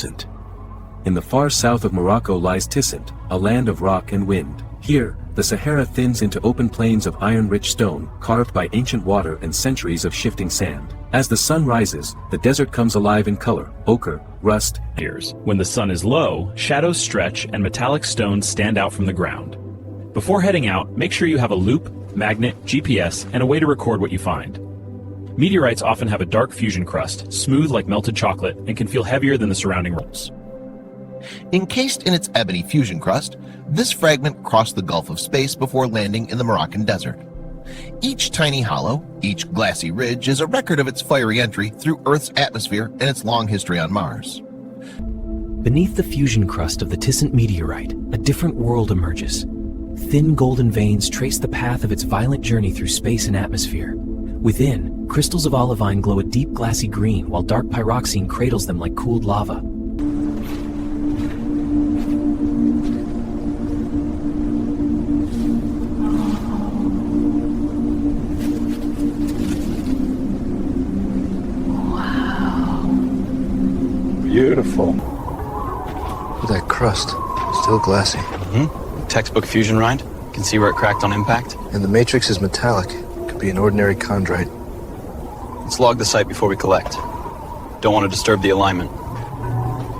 Tissint. In the far south of Morocco lies Tissint, a land of rock and wind. Here, the Sahara thins into open plains of iron-rich stone, carved by ancient water and centuries of shifting sand. As the sun rises, the desert comes alive in color: ochre, rust. When the sun is low, shadows stretch and metallic stones stand out from the ground. Before heading out, make sure you have a loop, magnet, GPS, and a way to record what you find. Meteorites often have a dark fusion crust, smooth like melted chocolate, and can feel heavier than the surrounding rocks. Encased in its ebony fusion crust, this fragment crossed the gulf of space before landing in the Moroccan desert. Each tiny hollow, each glassy ridge is a record of its fiery entry through Earth's atmosphere and its long history on Mars. Beneath the fusion crust of the Tissint meteorite, a different world emerges. Thin golden veins trace the path of its violent journey through space and atmosphere. Within, crystals of olivine glow a deep glassy green, while dark pyroxene cradles them like cooled lava. Beautiful. That crust, still glassy. Textbook fusion rind. Can see where it cracked on impact. And the matrix is metallic. Could be an ordinary chondrite. Let's log the site before we collect. Don't want to disturb the alignment.